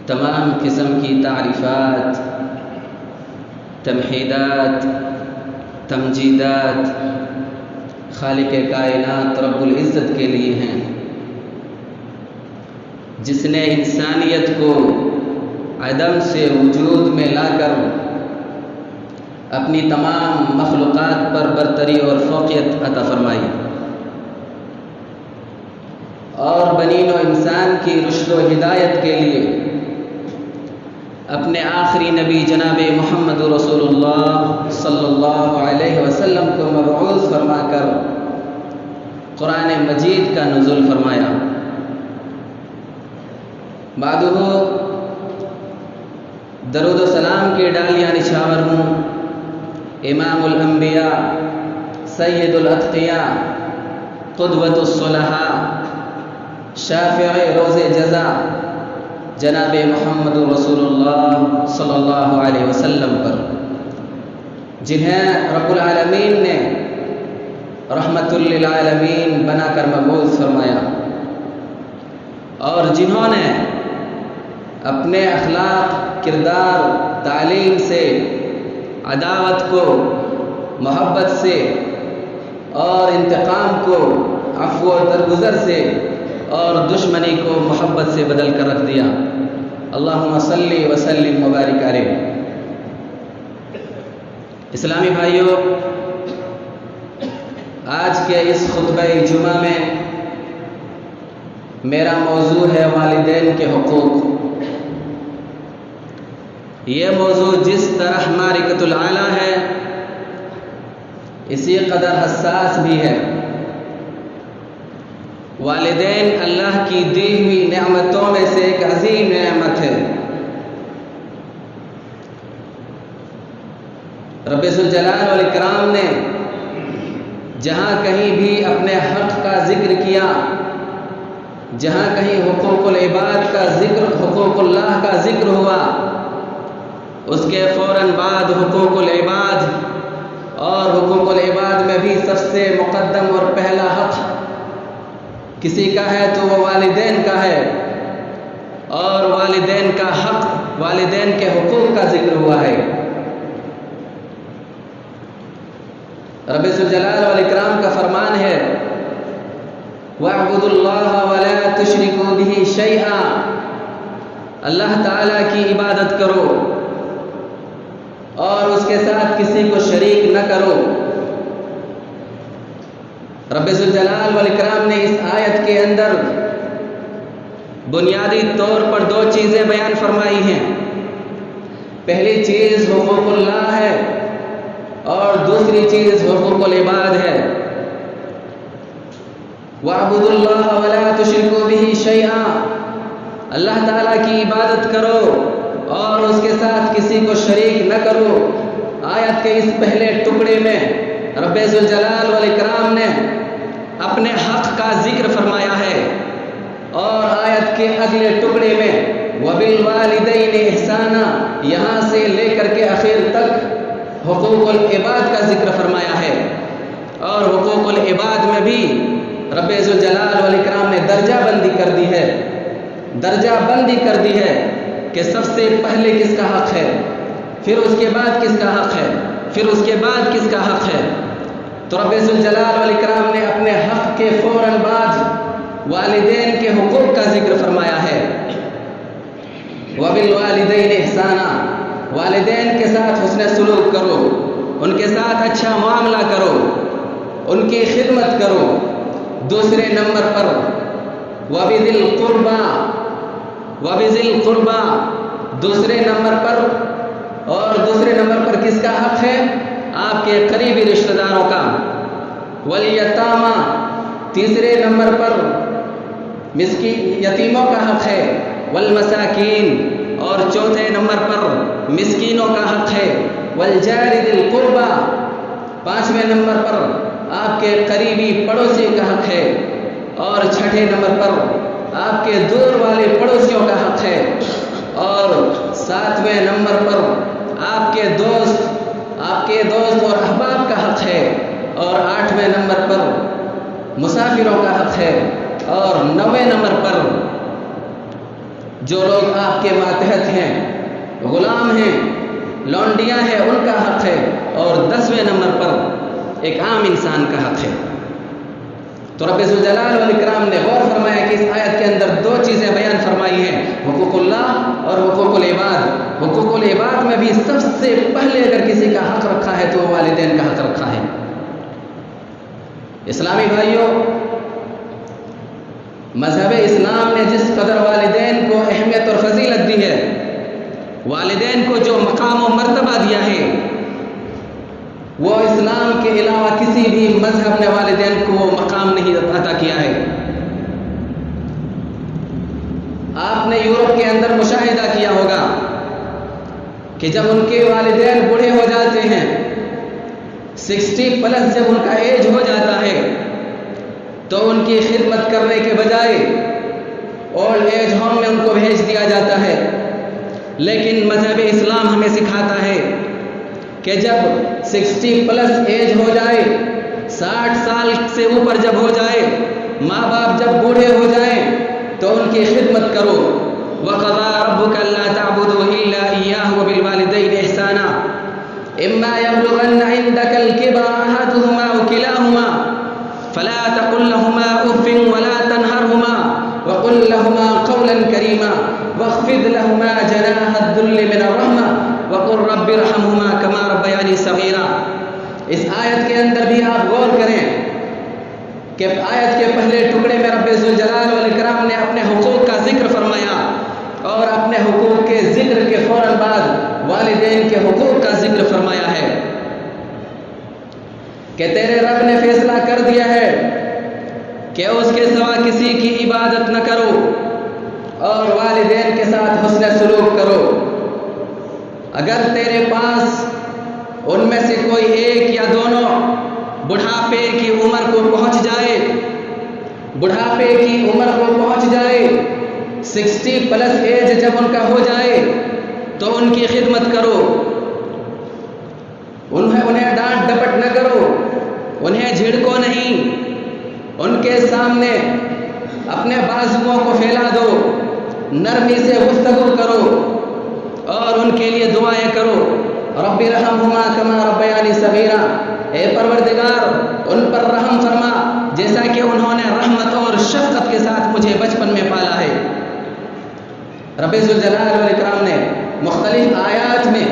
تمام قسم کی تعریفات، تمحیدات، تمجیدات خالق کائنات رب العزت کے لیے ہیں، جس نے انسانیت کو عدم سے وجود میں لا کر اپنی تمام مخلوقات پر برتری اور فوقیت عطا فرمائی، اور بنی و انسان کی رشد و ہدایت کے لیے اپنے آخری نبی جناب محمد رسول اللہ صلی اللہ علیہ وسلم کو مبعوث فرما کر قرآن مجید کا نزول فرمایا۔ بعدہ درود و سلام کی ڈالیاں نچھاور ہوں امام الانبیاء، سید الاتقیاء، قدوۃ الصلحاء، شافع روز جزا جناب محمد رسول اللہ صلی اللہ علیہ وسلم پر، جنہیں رب العالمین نے رحمت للعالمین بنا کر مبعوث فرمایا، اور جنہوں نے اپنے اخلاق، کردار، تعلیم سے عداوت کو محبت سے اور انتقام کو عفو و درگزر سے اور دشمنی کو محبت سے بدل کر رکھ دیا۔ اللہم صلی وسلم مبارک علیہ۔ اسلامی بھائیوں، آج کے اس خطبہ جمعہ میں میرا موضوع ہے والدین کے حقوق۔ یہ موضوع جس طرح معرکۃ العلیٰ ہے، اسی قدر حساس بھی ہے۔ والدین اللہ کی دی ہوئی نعمتوں میں سے ایک عظیم نعمت ہے۔ رب ذوالجلال والاکرام نے جہاں کہیں بھی اپنے حق کا ذکر کیا، جہاں کہیں حقوق العباد کا ذکر، حقوق اللہ کا ذکر ہوا، اس کے فوراً بعد حقوق العباد، اور حقوق العباد میں بھی سب سے مقدم اور پہلا حق کسی کا ہے تو وہ والدین کا ہے، اور والدین کا حق، والدین کے حقوق کا ذکر ہوا ہے۔ رب ذوالجلال والاکرام کا فرمان ہے وَاعْبُدُوا اللَّهَ وَلَا تُشْرِكُوا بِهِ شَيْئًا، اللہ تعالیٰ کی عبادت کرو اور اس کے ساتھ کسی کو شریک نہ کرو۔ رب ذوالجلال والاکرام نے اس آیت کے اندر بنیادی طور پر دو چیزیں بیان فرمائی ہیں۔ پہلی چیز حقوق اللہ ہے اور دوسری چیز حقوق العباد ہے۔ وَاعْبُدُوا اللَّهَ وَلَا تُشْرِكُوا بِهِ شَيْئًا، اللہ تعالیٰ کی عبادت کرو اور اس کے ساتھ کسی کو شریک نہ کرو۔ آیت کے اس پہلے ٹکڑے میں رب ذوالجلال والاکرام نے اپنے حق کا ذکر فرمایا ہے، اور آیت کے اگلے ٹکڑے میں وَبِالْوَالِدَيْنِ إِحْسَانًا یہاں سے لے کر کے آخر تک حقوق العباد کا ذکر فرمایا ہے۔ اور حقوق العباد میں بھی رب ذوالجلال والاکرام نے درجہ بندی کر دی ہے، درجہ بندی کر دی ہے کہ سب سے پہلے کس کا حق ہے، پھر اس کے بعد کس کا حق ہے، پھر اس کے بعد کس کا حق ہے۔ تو رب ذوالجلال والاکرام نے اپنے حق کے فوراً بعد والدین کے حقوق کا ذکر فرمایا ہے۔ وَبِالْوَالِدَيْنِ إِحْسَانًا، والدین کے ساتھ حسن سلوک کرو، ان کے ساتھ اچھا معاملہ کرو، ان کی خدمت کرو۔ دوسرے نمبر پر وَبِذِي الْقُرْبَى، وَبِذِي الْقُرْبَى دوسرے نمبر پر، اور دوسرے نمبر پر کس کا حق ہے؟ آپ کے قریبی رشتہ داروں کا۔ وَالْيَتَامَى تیسرے نمبر پر یتیموں کا حق ہے۔ وَالْمَسَاكِينَ اور چوتھے نمبر پر مسکینوں کا حق ہے۔ وَالْجَارِ ذِي الْقُرْبَى پانچویں نمبر پر آپ کے قریبی پڑوسی کا حق ہے، اور چھٹے نمبر پر آپ کے دور والے پڑوسیوں کا حق ہے، اور ساتویں نمبر پر آپ کے دوست اور احباب کا حق ہے، اور آٹھویں نمبر پر مسافروں کا حق ہے، اور نویں نمبر پر جو لوگ آپ کے ماتحت ہیں، غلام ہیں، لونڈیاں ہیں، ان کا حق ہے، اور 10ویں نمبر پر ایک عام انسان کا حق ہے۔ تو رب ذوالجلال والاکرام نے غور فرمایا کہ اس آیت کے اندر 2 چیزیں بیان فرمائی ہیں، حقوق اللہ اور حقوق العباد۔ حقوق العباد میں بھی سب سے پہلے اگر کسی کا حق رکھا ہے تو والدین کا حق رکھا ہے۔ اسلامی بھائیوں، مذہب اسلام نے جس قدر والدین کو اہمیت اور فضیلت دی ہے، والدین کو جو مقام و مرتبہ دیا ہے، وہ اسلام کے علاوہ کسی بھی مذہب نے والدین کو وہ مقام نہیں عطا کیا ہے۔ آپ نے یورپ کے اندر مشاہدہ کیا ہوگا کہ جب ان کے والدین بوڑھے ہو جاتے ہیں، 60+ جب ان کا ایج ہو جاتا ہے، تو ان کی خدمت کرنے کے بجائے اولڈ ایج ہوم میں ان کو بھیج دیا جاتا ہے۔ لیکن مذہب اسلام ہمیں سکھاتا ہے کہ جب 60+ ایج ہو جائے، 60 سال سے اوپر جب ہو جائے، ماں باپ جب بوڑھے ہو جائیں تو ان کی خدمت کرو۔ وَقَضَىٰ رَبُّكَ أَلَّا تَعْبُدُوا إِلَّا إِيَّاهُ وَبِالْوَالِدَيْنِ إِحْسَانًا إِمَّا يَبْلُغَنَّ عِندَكَ الْكِبَرَ أَحَدُهُمَا أَوْ كِلَاهُمَا فَلَا تَقُل لَّهُمَا أُفٍّ وَلَا تَنْهَرْهُمَا وَقُل لَّهُمَا قَوْلًا كَرِيمًا وَاخْفِضْ لَهُمَا جَنَاحَ الذُّلِّ مِنَ الرَّحْمَةِ وَقُل رَّبِّ ارْحَمْهُمَا كَمَا رَبَّيَانِي صَغِيرًا۔ اس آیت کے اندر بھی آپ غور کریں کہ آیت کے پہلے ٹکڑے میں رب ذوالجلال والاکرام نے اپنے حقوق کا ذکر فرمایا، اور اپنے حقوق کے ذکر کے فوراً بعد والدین کے حقوق کا ذکر فرمایا ہے کہ تیرے رب نے فیصلہ کر دیا ہے کہ اس کے سوا کسی کی عبادت نہ کرو، اور والدین کے ساتھ حسن سلوک کرو۔ اگر تیرے پاس ان میں سے کوئی ایک یا دونوں بڑھاپے کی عمر کو پہنچ جائے، 60+ ایج جب ان کا ہو جائے تو ان کی خدمت کرو، انہیں ڈانٹ ڈپٹ نہ کرو، انہیں جھڑکو نہیں، ان کے سامنے اپنے بازوؤں کو پھیلا دو، نرمی سے گفتگو کرو اور ان کے لیے دعائیں کرو۔ رب ارحمہما کما ربیانی صغیرا، اے پروردگار ان پر رحم فرما جیسا کہ انہوں نے رحمت اور شفقت کے ساتھ مجھے بچپن میں پالا ہے۔ رب ذوالجلال والاکرام نے مختلف آیات میں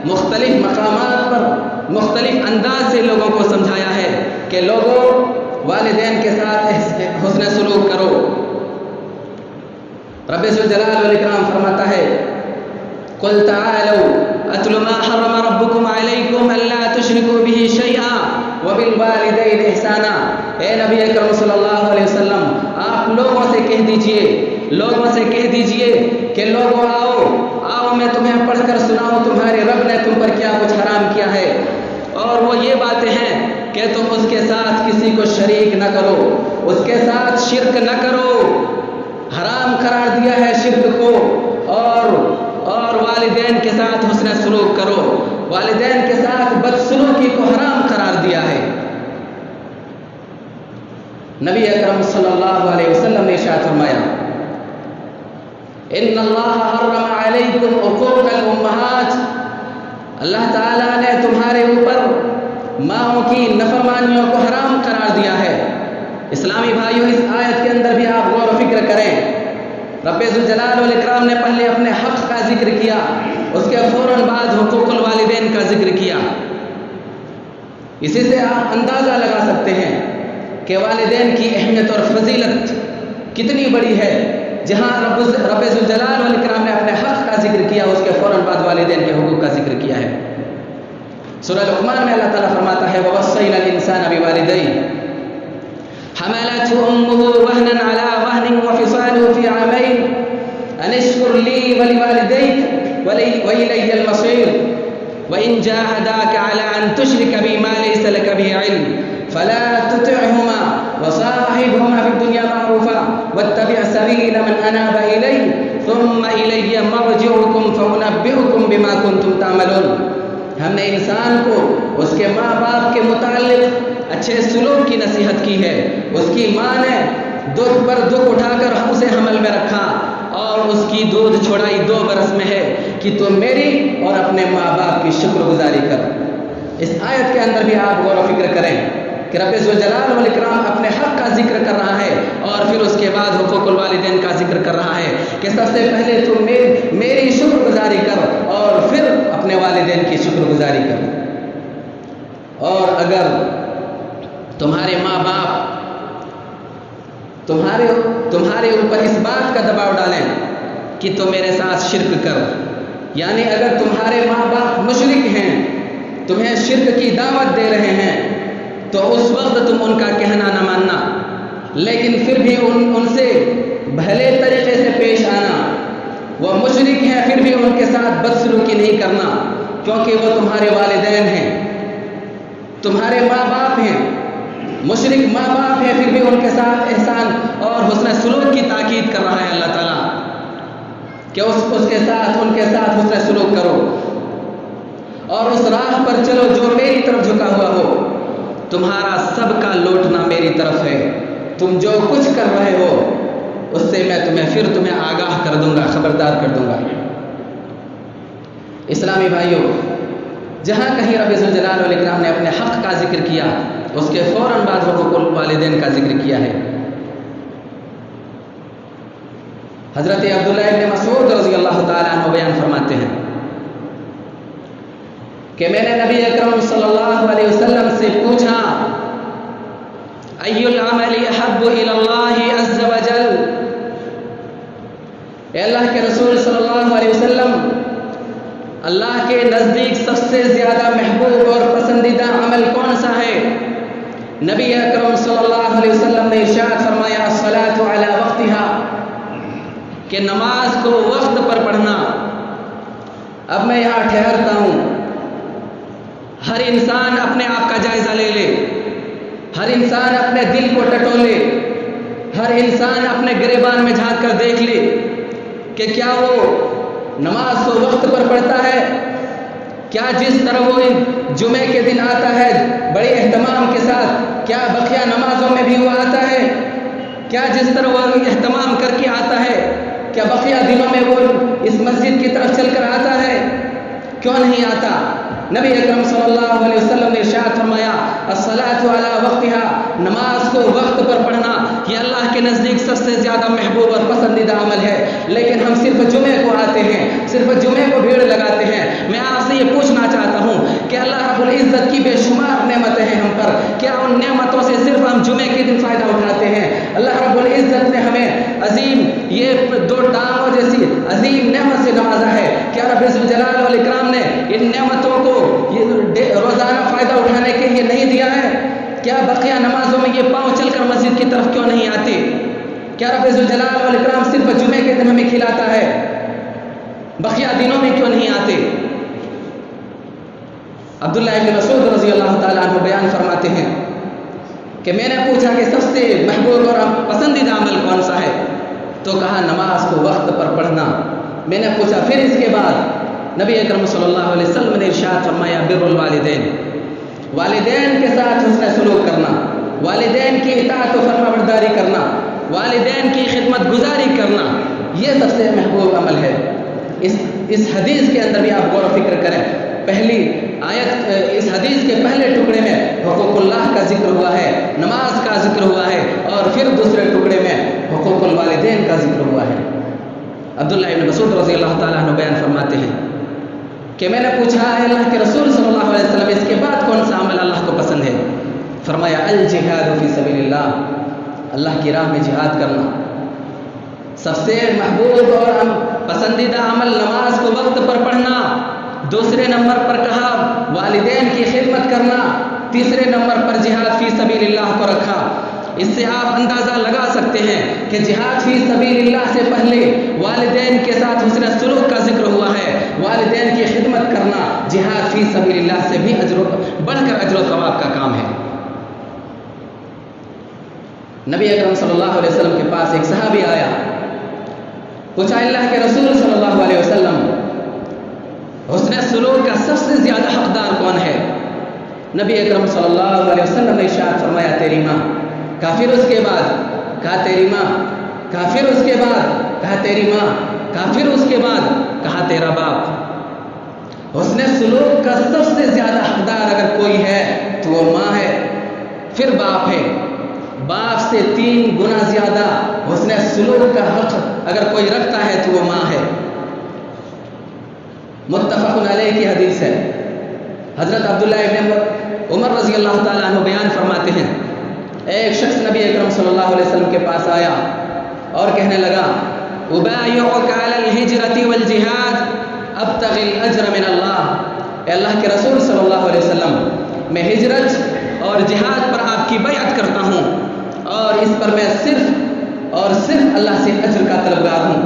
مختلف مقامات پر مختلف انداز سے لوگوں کو سمجھایا ہے کہ لوگوں والدین کے ساتھ حسن سلوک کرو۔ رب ذوالجلال والاکرام فرماتا ہے قُلْ تَعَالَوْا أَتْلُ مَا حَرَّمَ رَبُّكُمْ عَلَيْكُمْ أَلَّا تُشْرِكُوا بِهِ شَيْئًا وَبِالْوَالِدَيْنِ إِحْسَانًا۔ اے نبی اکرم صلی اللہ علیہ وسلم، آپ لوگوں سے کہہ دیجئے کہ لوگوں آؤ میں تمہیں پڑھ کر سناؤں تمہارے رب نے تم پر کیا کچھ حرام کیا ہے، اور وہ یہ باتیں ہیں کہ تم اس کے ساتھ کسی کو شریک نہ کرو، اس کے ساتھ شرک نہ کرو، حرام قرار دیا ہے شرک کو، اور والدین کے ساتھ حسن سلوک کرو، والدین کے ساتھ بدسلوکی کو حرام قرار دیا ہے۔ نبی اکرم صلی اللہ علیہ وسلم نے ارشاد فرمایا ان اللہ حرم علیکم حقوق الامہات، اللہ تعالیٰ نے تمہارے اوپر ماؤں کی نافرمانیوں کو حرام قرار دیا ہے۔ اسلامی بھائیوں، اس آیت کے اندر بھی آپ غور و فکر کریں، رب ذوالجلال والاکرام نے پہلے اپنے حق کا ذکر کیا، اس کے فوراً بعد حقوق الوالدین کا ذکر کیا۔ اسی سے آپ اندازہ لگا سکتے ہیں کہ والدین کی اہمیت اور فضیلت کتنی بڑی ہے۔ جہاں رب ذوالجلال والاکرام نے اپنے حق کا ذکر کیا، اس کے فوراً بعد والدین کے حقوق کا ذکر کیا ہے۔ سورہ لقمان میں اللہ تعالیٰ فرماتا ہے وَوَصَّيْنَا الْإِنسَانَ بِوَالِدَيْهِ حَمَلَتْهُ أُمُّهُ وَهْنًا عَلَى وَهْنٍ وَفِصَالُهُ فِي عَامَيْنِ أَنِ اشْكُرْ لِي وَلِوَالِدَيْكَ وَإِلَيَّ الْمَصِيرُ وَإِنْ جَاهَدَاكَ عَلَى أَنْ تُشْرِكَ بِي مَا لَيْسَ لَكَ بِهِ عِلْمٌ فَلَا تُطِعْهُمَا وَصَاحِبْهُمَا فِي الدُّنْيَا مَعْرُوفًا وَاتَّبِعْ سَبِيلَ مَنْ أَنَابَ إِلَيَّ ثُمَّ إِلَيَّ مَرْجِعُكُمْ فَأُنَبِّئُكُمْ بِمَا كُنْتُمْ تَعْمَلُونَ۔ ہم نے انسان کو اس کے ماں باپ کے متعلق اچھے سلوک کی نصیحت کی ہے۔ اس کی ماں نے دکھ پر دکھ اٹھا کر اسے حمل میں رکھا، اور اس کی دودھ چھوڑائی 2 برس میں ہے کہ تم میری اور اپنے ماں باپ کی شکر گزاری کر۔ اس آیت کے اندر بھی آپ غور و فکر کریں کہ رب ذوالجلال والاکرام اپنے حق کا ذکر کر رہا ہے اور پھر اس کے بعد حقوق الوالدین کا ذکر کر رہا ہے کہ سب سے پہلے تم میری شکر گزاری کر اور پھر اپنے والدین کی شکر گزاری کر۔ اور اگر تمہارے ماں باپ تمہارے اوپر اس بات کا دباؤ ڈالیں کہ تم میرے ساتھ شرک کر، یعنی اگر تمہارے ماں باپ مشرک ہیں، تمہیں شرک کی دعوت دے رہے ہیں، تو اس وقت تم ان کا کہنا نہ ماننا، لیکن پھر بھی ان سے بھلے طریقے سے پیش آنا۔ وہ مشرک ہیں پھر بھی ان کے ساتھ بدسلوکی نہیں کرنا، کیونکہ وہ تمہارے والدین ہیں، تمہارے ماں باپ ہیں۔ مشرک ماں باپ ہیں پھر بھی ان کے ساتھ احسان اور حسن سلوک کی تاکید کر رہا ہے اللہ تعالیٰ کہ ان کے ساتھ حسن سلوک کرو اور اس راہ پر چلو جو میری طرف جھکا ہوا ہو۔ تمہارا سب کا لوٹنا میری طرف ہے، تم جو کچھ کر رہے ہو اس سے میں تمہیں آگاہ کر دوں گا، خبردار کر دوں گا۔ اسلامی بھائیوں، جہاں کہیں رب ذوالجلال والاکرام نے اپنے حق کا ذکر کیا، اس کے فوراً بعد حقوق الوالدین کا ذکر کیا ہے۔ حضرت عبداللہ ابن مسعود رضی اللہ تعالیٰ عنہ بیان فرماتے ہیں کہ میں نے نبی اکرم صلی اللہ علیہ وسلم سے پوچھا، ای العمل احب الی اللہ عز وجل، اے اللہ کے رسول صلی اللہ علیہ وسلم، اللہ کے نزدیک سب سے زیادہ محبوب اور پسندیدہ عمل کون سا ہے؟ نبی اکرم صلی اللہ علیہ وسلم نے ارشاد فرمایا، الصلاۃ علی وقتها، کہ نماز کو وقت پر پڑھنا۔ اب میں یہاں ٹھہرتا ہوں، ہر انسان اپنے آپ کا جائزہ لے لے، ہر انسان اپنے دل کو ٹٹولے، ہر انسان اپنے گریبان میں جھانک کر دیکھ لے کہ کیا وہ نماز کو وقت پر پڑھتا ہے؟ کیا جس طرح وہ جمعے کے دن آتا ہے بڑے اہتمام کے ساتھ، کیا بقیہ نمازوں میں بھی وہ آتا ہے؟ کیا جس طرح وہ اہتمام کر کے آتا ہے، کیا بقیہ دنوں میں وہ اس مسجد کی طرف چل کر آتا ہے؟ کیوں نہیں آتا؟ نبی اکرم صلی اللہ علیہ وسلم نے ارشاد فرمایا، الصلاۃ علی وقتها، نماز کو وقت پر پڑھنا یہ اللہ کے نزدیک سب سے زیادہ محبوب اور پسندیدہ عمل ہے۔ لیکن ہم صرف جمعے کو آتے ہیں، صرف جمعے کو بھیڑ لگاتے ہیں۔ میں آپ سے یہ پوچھنا چاہتا ہوں کہ اللہ رب العزت کی بے شمار نعمتیں ہیں ہم پر، کیا ان نعمتوں سے صرف ہم جمعے کے دن فائدہ اٹھاتے ہیں؟ اللہ رب العزت نے ہمیں عظیم یہ 2 ٹانگوں جیسی عظیم نعمت سے نوازا ہے، کیا رب ذوالجلال والاکرام نے ان نعمتوں کو روزانہ فائدہ اٹھانے کے لیے نہیں دیا ہے؟ کیا بقیہ نمازوں میں یہ پاؤں چل کر مسجد کی طرف کیوں نہیں آتے؟ کیا رب ذوالجلال والاکرام صرف جمعے کے دن ہمیں کھلاتا ہے، بقیہ دنوں میں کیوں نہیں آتے؟ عبداللہ ابن مسعود رضی اللہ تعالیٰ عنہ بیان فرماتے ہیں کہ میں نے پوچھا کہ سب سے محبوب اور پسندیدہ عمل کون سا ہے؟ تو کہا نماز کو وقت پر پڑھنا۔ میں نے پوچھا پھر اس کے بعد؟ نبی اکرم صلی اللہ علیہ وسلم نے ارشاد فرمایا، بر الوالدین، والدین کے ساتھ حسن سلوک کرنا، والدین کی اطاعت و فرما برداری کرنا، والدین کی خدمت گزاری کرنا، یہ سب سے محبوب عمل ہے۔ اس حدیث کے اندر بھی آپ غور و فکر کریں، پہلی آیت اس حدیث کے پہلے ٹکڑے میں حقوق اللہ کا ذکر ہوا ہے، نماز کا ذکر ہوا ہے، اور پھر دوسرے ٹکڑے میں حقوق الوالدین کا ذکر ہوا ہے۔ عبداللہ ابن مسعود رضی اللہ تعالیٰ عنہ بیان فرماتے ہیں کہ میں نے پوچھا، اے اللہ کے رسول صلی اللہ علیہ وسلم، اس کے بعد کون سا عمل اللہ کو پسند ہے؟ فرمایا، الجہاد فی سبیل اللہ، اللہ کی راہ میں جہاد کرنا۔ سب سے محبوب اور پسندیدہ عمل نماز کو وقت پر پڑھنا، دوسرے نمبر پر کہا والدین کی خدمت کرنا، تیسرے نمبر پر جہاد فی سبیل اللہ کو رکھا۔ اس سے آپ اندازہ لگا سکتے ہیں کہ جہاد فی سبیل اللہ سے پہلے والدین کے ساتھ حسن سلوک کا ذکر ہوا ہے، والدین کی خدمت کرنا جہاد فی سبیل اللہ سے بھی بڑھ کر اجر و ثواب کا کام ہے۔ نبی اکرم صلی اللہ علیہ وسلم کے پاس ایک صحابی آیا، پوچھا، اللہ کے رسول صلی اللہ علیہ وسلم، حسن سلوک کا سب سے زیادہ حقدار کون ہے؟ نبی اکرم صلی اللہ علیہ وسلم نے ارشاد فرمایا، تیری ماں۔ کہا پھر اس کے بعد؟ کہا تیری ماں۔ کہا پھر اس کے بعد؟ کہا تیری ماں، کہا پھر اس کے بعد، کہا تیرا باپ۔ حسن سلوک کا سب سے زیادہ حقدار اگر کوئی ہے تو وہ ماں ہے، پھر باپ ہے۔ باپ سے 3 گنا زیادہ حسن سلوک کا حق اگر کوئی رکھتا ہے تو وہ ماں ہے۔ متفق علیہ کی حدیث ہے۔ حضرت عبداللہ ابن عمر رضی اللہ تعالیٰ عنہ بیان فرماتے ہیں، ایک شخص نبی اکرم صلی اللہ علیہ وسلم کے پاس آیا اور کہنے لگا، ابایعک علی الہجرۃ والجہاد ابتغی الاجر من اللہ۔ اے اللہ کے رسول صلی اللہ علیہ وسلم، میں ہجرت اور جہاد پر آپ کی بیعت کرتا ہوں اور اس پر میں صرف اور صرف اللہ سے اجر کا طلبگار ہوں۔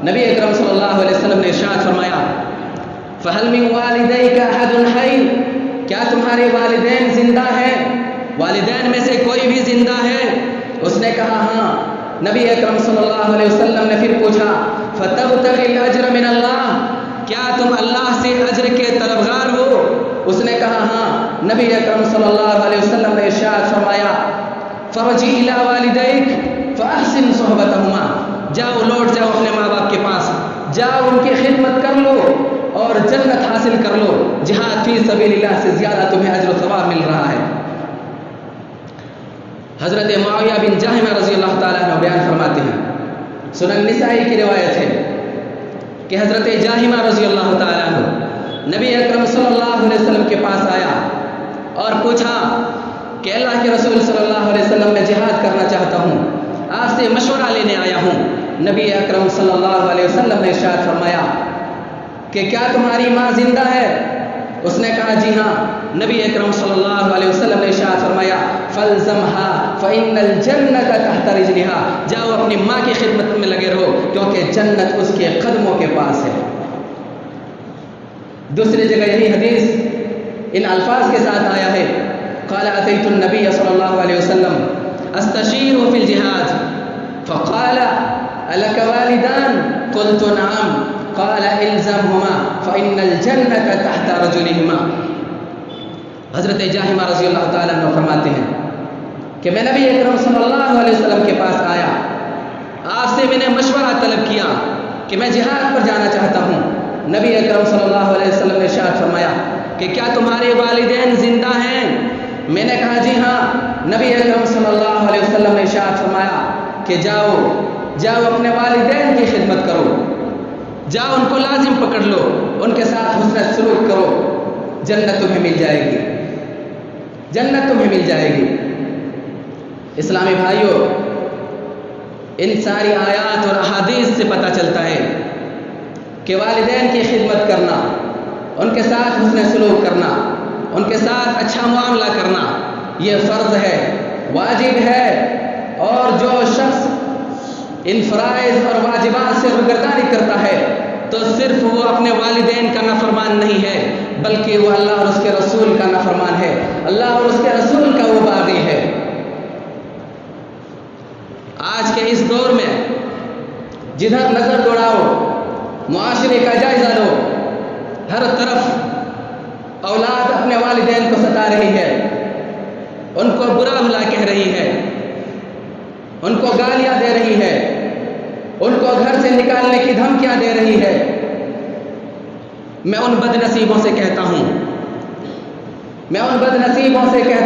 نبی اکرم صلی اللہ علیہ وسلم نے ارشاد فرمایا، فَهَلْ مِنْ وَالِدَيْكَ أَحَدٌ حَيٌّ، کیا تمہارے والدین زندہ ہیں؟ والدین میں سے کوئی بھی زندہ ہے؟ اس نے کہا ہاں۔ نبی اکرم صلی اللہ علیہ وسلم نے پھر پوچھا، فَتَبْتَغِي الْأَجْرَ مِنَ اللَّهِ، کیا تم اللہ سے اجر کے طلبگار ہو؟ اس نے کہا ہاں۔ نبی اکرم صلی اللہ علیہ وسلم نے ارشاد فرمایا، فَرْجِعْ إِلَىٰ وَالِدَيْكَ فَأَحْسِنْ صُحْبَتَهُمَا، جاؤ لوٹ جاؤ اپنے ماں باپ کے پاس، جاؤ ان کی خدمت کر لو اور جنت حاصل کر لو۔ جہاد فی سبیل اللہ سے زیادہ تمہیں اجر و ثواب مل رہا ہے۔ حضرت معاویہ بن جاہمہ رضی اللہ تعالیٰ عنہ بیان فرماتے ہیں، سنن نسائی کی روایت ہے کہ حضرت جاہمہ رضی اللہ تعالیٰ عنہ نبی اکرم صلی اللہ علیہ وسلم کے پاس آیا اور پوچھا کہ اللہ کے رسول صلی اللہ علیہ وسلم میں جہاد کرنا چاہتا ہوں، آپ سے مشورہ لینے آیا ہوں۔ نبی اکرم صلی اللہ علیہ وسلم نے ارشاد فرمایا کہ کیا تمہاری ماں زندہ ہے؟ اس نے کہا جی ہاں۔ نبی اکرم صلی اللہ علیہ وسلم نے ارشاد فرمایا، فَالْزَمْهَا فَإِنَّ الْجَنَّةَ تَحْتَ رِجْلِهَا، جاؤ اپنی ماں کی خدمت میں لگے رہو کیونکہ جنت اس کے قدموں کے پاس ہے۔ دوسری جگہ یہی حدیث ان الفاظ کے ساتھ آیا ہے، قال اتیت النبی صلی اللہ علیہ وسلم استشیر فی الجہاد فقال الک والدان قلت نعم قال الزمهما فإن الجنة تحت رجلهما۔ حضرت جاہمہ رضی اللہ تعالیٰ عنہ فرماتے ہیں کہ میں نبی اکرم صلی اللہ علیہ وسلم کے پاس آیا، آپ سے میں نے مشورہ طلب کیا کہ میں جہاد پر جانا چاہتا ہوں۔ نبی اکرم صلی اللہ علیہ وسلم نے ارشاد فرمایا کہ کیا تمہارے والدین زندہ ہیں؟ میں نے کہا جی ہاں۔ نبی اکرم صلی اللہ علیہ وسلم نے ارشاد فرمایا کہ جاؤ اپنے والدین کی خدمت کرو، جاؤ ان کو لازم پکڑ لو، ان کے ساتھ حسن سلوک کرو، جنت تمہیں مل جائے گی، جنت تمہیں مل جائے گی۔ اسلامی بھائیوں، ان ساری آیات اور احادیث سے پتہ چلتا ہے کہ والدین کی خدمت کرنا، ان کے ساتھ حسن سلوک کرنا، ان کے ساتھ اچھا معاملہ کرنا یہ فرض ہے، واجب ہے، اور جو شخص ان فرائض اور واجبات سے روگردانی کرتا ہے تو صرف وہ اپنے والدین کا نافرمان نہیں ہے بلکہ وہ اللہ اور اس کے رسول کا نافرمان ہے، اللہ اور اس کے رسول کا وہ باغی ہے۔ آج کے اس دور میں جدھر نظر دوڑاؤ معاشرے کا جائزہ لو، ہر طرف اولاد اپنے والدین کو ستا رہی ہے، ان کو برا بھلا کہہ رہی ہے، ان کو گالیاں دے رہی ہے، ان کو گھر سے نکالنے کی دھمکیاں دے رہی ہے۔ میں ان بد نصیبوں سے کہتا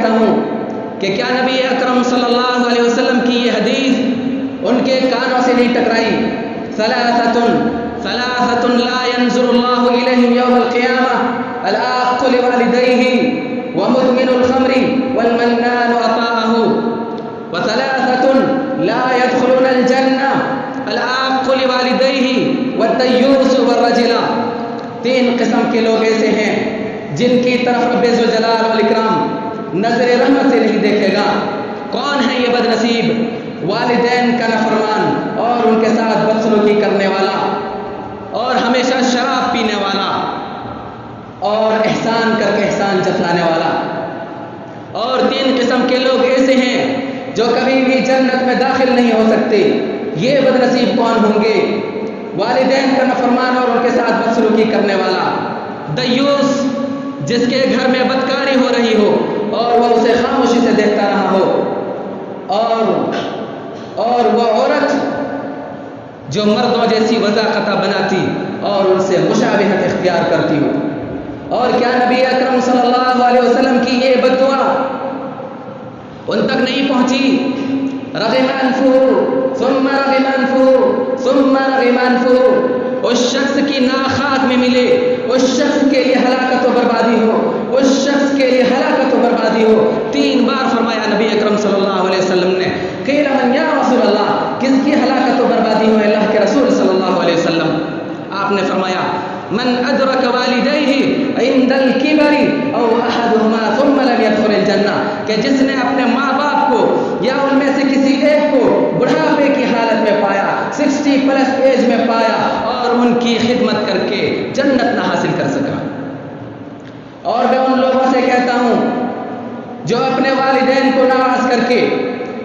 ہوں کہ کیا نبی اکرم صلی اللہ علیہ وسلم کی یہ حدیث ان کے کانوں سے نہیں ٹکرائی؟ ثلاثة لا ينظر الله إليهم يوم القيامة العاق لوالديه ومدمن الخمر والمنان أطاعه، وثلاثة لا يدخلون الجنة العاق لوالديه والديوث والرجل۔ 3 قسم کے لوگ ایسے ہیں جن کی طرف رب ذوالجلال والاکرام نظر رحمت سے نہیں دیکھے گا۔ کون ہے یہ بد نصیب؟ والدین کا نافرمان اور ان کے ساتھ بدسلوکی کرنے والا اور ہمیشہ شراب پینے والا اور احسان کر کے احسان جتلانے والا۔ اور 3 قسم کے لوگ ایسے ہیں جو کبھی بھی جنت میں داخل نہیں ہو سکتے۔ یہ بد نصیب کون ہوں گے؟ والدین کا نافرمان اور ان کے ساتھ بدسلوکی کرنے والا، دیوس جس کے گھر میں بدکاری ہو رہی ہو اور وہ اسے خاموشی سے دیکھتا رہا ہو، اور وہ عورت جو مردوں جیسی وضاقتہ بناتی اور ان سے مشابہت اختیار کرتی ہو. اور کیا نبی اکرم صلی اللہ علیہ وسلم کی یہ بد دعا ان تک نہیں پہنچی؟ رغم انفہ ثم رغم انفہ ثم رغم انفہ. اس شخص کی ناک خاک میں ملے، اس شخص کے لیے ہلاکت و بربادی ہو، اس شخص کے لیے ہلاکت و بربادی ہو. 3 بار فرمایا نبی اکرم صلی اللہ علیہ وسلم نے. قیل من یا رسول اللہ، کس کی ہلاکت و بربادی ہو اللہ کے رسول صلی اللہ علیہ وسلم؟ آپ نے فرمایا من ادرک والدیہ عند الکبر او احدہما ثم لم يدخل الجنہ، کہ جس نے اپنے ماں باپ کو یا ان میں سے کسی ایک کو بڑھاپے کی حالت میں پایا، 60+ ایج میں پایا اور ان کی خدمت کر کے جنت نہ حاصل کر سکا. اور میں ان لوگوں سے کہتا ہوں جو اپنے والدین کو ناراض کر کے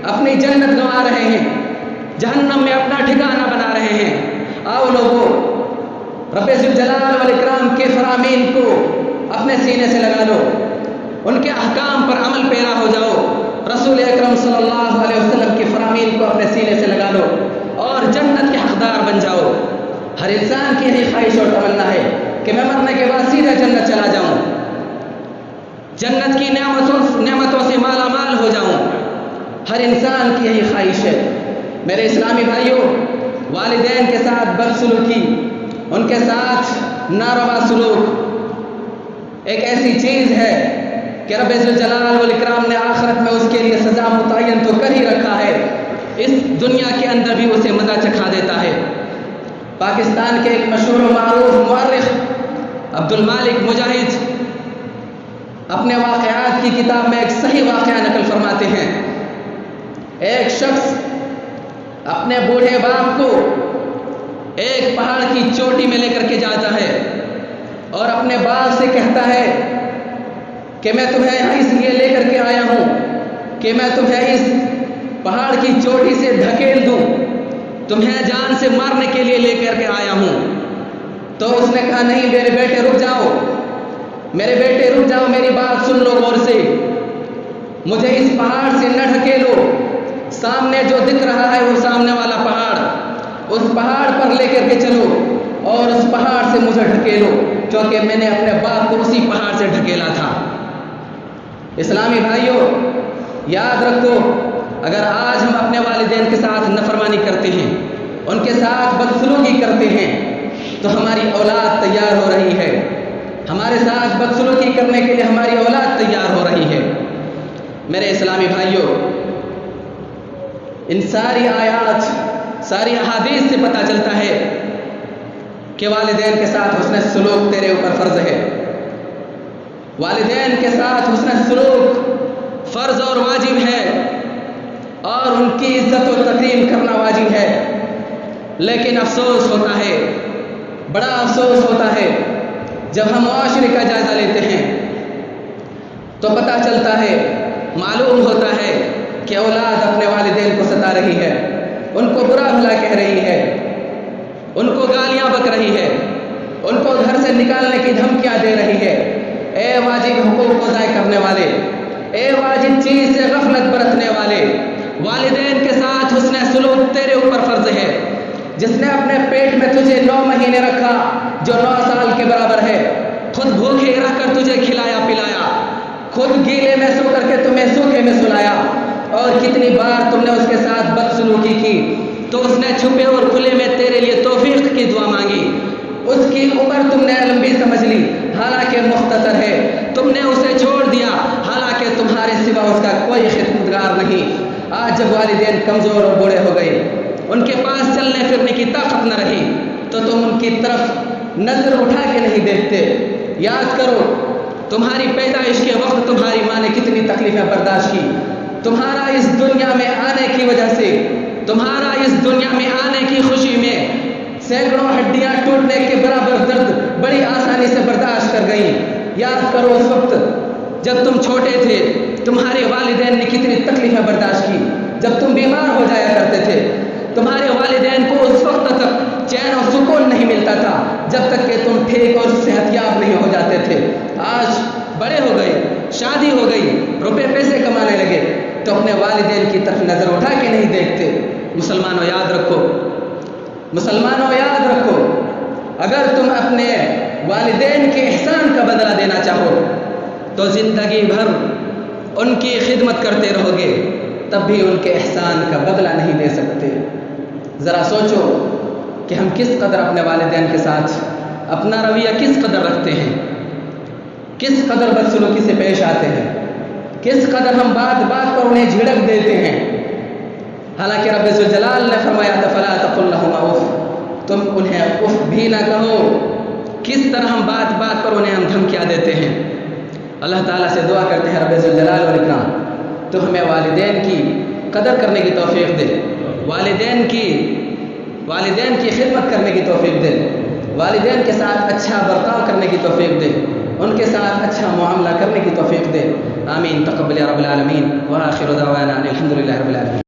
اپنی جنت گنوا رہے ہیں، جہنم میں اپنا ٹھکانہ بنا رہے ہیں. آؤ لوگوں، رب ذوالجلال والاکرام کے فرامین کو اپنے سینے سے لگا لو، ان کے احکام پر عمل پیرا ہو جاؤ. رسول اکرم صلی اللہ علیہ وسلم کے فرامین کو اپنے سینے سے لگا لو اور جنت کے حقدار بن جاؤ. ہر انسان کی یہی خواہش اور تمنا ہے کہ میں مرنے کے بعد سیدھا جنت چلا جاؤں، جنت کی نعمتوں سے مالا مال ہو جاؤں. ہر انسان کی یہی خواہش ہے. میرے اسلامی بھائیوں، والدین کے ساتھ بدسلوکی، ان کے ساتھ ناروا سلوک ایک ایسی چیز ہے کہ رب ذوالجلال والاکرام نے آخرت میں اس کے لیے سزا متعین تو کر ہی رکھا ہے، اس دنیا کے اندر بھی اسے مزہ چکھا دیتا ہے. پاکستان کے ایک مشہور و معروف مورخ عبد المالک مجاہد اپنے واقعات کی کتاب میں ایک صحیح واقعہ نقل فرماتے ہیں. ایک شخص اپنے بوڑھے باپ کو ایک پہاڑ کی چوٹی میں لے کر کے جاتا ہے اور اپنے باپ سے کہتا ہے کہ میں تمہیں یہاں اس لیے لے کر کے آیا ہوں کہ میں تمہیں اس پہاڑ کی چوٹی سے دھکیل دوں، تمہیں جان سے مارنے کے لیے لے کر کے آیا ہوں. تو اس نے کہا نہیں میرے بیٹے رک جاؤ، میرے بیٹے رک جاؤ، میری بات سن لو غور سے، مجھے اس پہاڑ سے نہ ڈھکیلو. سامنے جو دکھ رہا ہے وہ سامنے والا پہاڑ، اس پہاڑ پر لے کر کے چلو اور اس پہاڑ سے مجھے ڈھکیلو، کیونکہ میں نے اپنے باپ کو اسی پہاڑ سے ڈھکیلا تھا. اسلامی بھائیوں، یاد رکھو، اگر آج ہم اپنے والدین کے ساتھ نافرمانی کرتے ہیں، ان کے ساتھ بدسلوکی کرتے ہیں، تو ہماری اولاد تیار ہو رہی ہے. ہمارے ساتھ بدسلوکی کرنے کے لیے ہماری اولاد تیار ہو رہی ہے. میرے اسلامی بھائیوں، ان ساری آیات، ساری احادیث سے پتہ چلتا ہے کہ والدین کے ساتھ حسن سلوک تیرے اوپر فرض ہے. والدین کے ساتھ حسن سلوک فرض اور واجب ہے، اور ان کی عزت و تکریم کرنا واجب ہے. لیکن افسوس ہوتا ہے، بڑا افسوس ہوتا ہے جب ہم معاشرے کا جائزہ لیتے ہیں تو پتہ چلتا ہے، معلوم ہوتا ہے کہ اولاد اپنے والدین کو ستا رہی ہے، ان کو برا بھلا کہہ رہی ہے، ان کو گالیاں بک رہی ہے، ان کو گھر سے نکالنے کی دھمکیاں دے رہی ہے. اے واجب حقوق کو ضائع کرنے والے، اے واجب چیز سے غفلت برتنے والے، والدین کے ساتھ حسن سلوک تیرے اوپر فرض ہے. جس نے اپنے پیٹ میں تجھے 9 مہینے رکھا جو 9 سال کے برابر ہے، خود بھوکے رہ کر تجھے کھلایا پلایا، خود گیلے میں سو کر کے تمہیں سوکھے میں سلایا، اور کتنی بار تم نے اس کے ساتھ بدسلوکی کی تو اس نے چھپے اور کھلے میں تیرے لیے توفیق کی دعا مانگی. اس کی عمر تم نے لمبی سمجھ لی، حالانکہ مختصر ہے. تم نے اسے چھوڑ دیا، حالانکہ تمہارے سوا اس کا کوئی خدمتگار نہیں. آج جب والدین کمزور اور بوڑھے ہو گئے، ان کے پاس چلنے پھرنے کی طاقت نہ رہی، تو تم ان کی طرف نظر اٹھا کے نہیں دیکھتے. یاد کرو، تمہاری پیدائش کے وقت تمہاری ماں نے کتنی تکلیفیں برداشت کی. تمہارا اس دنیا میں آنے کی وجہ سے، تمہارا اس دنیا میں آنے کی خوشی میں سینکڑوں ہڈیاں ٹوٹنے کے برابر درد بڑی آسانی سے برداشت کر گئی. یاد کرو، اس وقت جب تم چھوٹے تھے تمہارے والدین نے کتنی تکلیفیں برداشت کی. جب تم بیمار ہو جایا کرتے تھے تمہارے والدین کو اس وقت تک چین اور سکون نہیں ملتا تھا جب تک کہ تم ٹھیک اور صحت یاب نہیں ہو جاتے تھے. آج بڑے ہو گئے، شادی ہو گئی، روپے پیسے کمانے لگے تو اپنے والدین کی طرف نظر اٹھا کے نہیں دیکھتے. مسلمانوں، یاد رکھو، مسلمانوں یاد رکھو، اگر تم اپنے والدین کے احسان کا بدلہ دینا چاہو تو زندگی بھر ان کی خدمت کرتے رہو گے، تب بھی ان کے احسان کا بدلہ نہیں دے سکتے۔ ذرا سوچو کہ ہم کس قدر اپنے والدین کے ساتھ اپنا رویہ کس قدر رکھتے ہیں، کس قدر بدسلوکی سے پیش آتے ہیں، کس قدر ہم بات بات پر انہیں جھڑک دیتے ہیں۔ حالانکہ رب ذوالجلال نے فرمایا تھا فَلَا تَقُل لَهُمَا اُفٍّ، تم انہیں اف بھی نہ کہو۔ کس طرح ہم بات بات پر انہیں ہم دھمکیاں دیتے ہیں۔ اللہ تعالیٰ سے دعا کرتے ہیں رب ذوالجلال والاکرام تو ہمیں والدین کی قدر کرنے کی توفیق دے، والدین کی خدمت کرنے کی توفیق دے، والدین کے ساتھ اچھا برتاؤ کرنے کی توفیق دے، ان کے ساتھ اچھا معاملہ کرنے کی توفیق دے۔ آمین تقبل یا رب العالمین، وآخر دعوانا الحمد للہ رب العالمین۔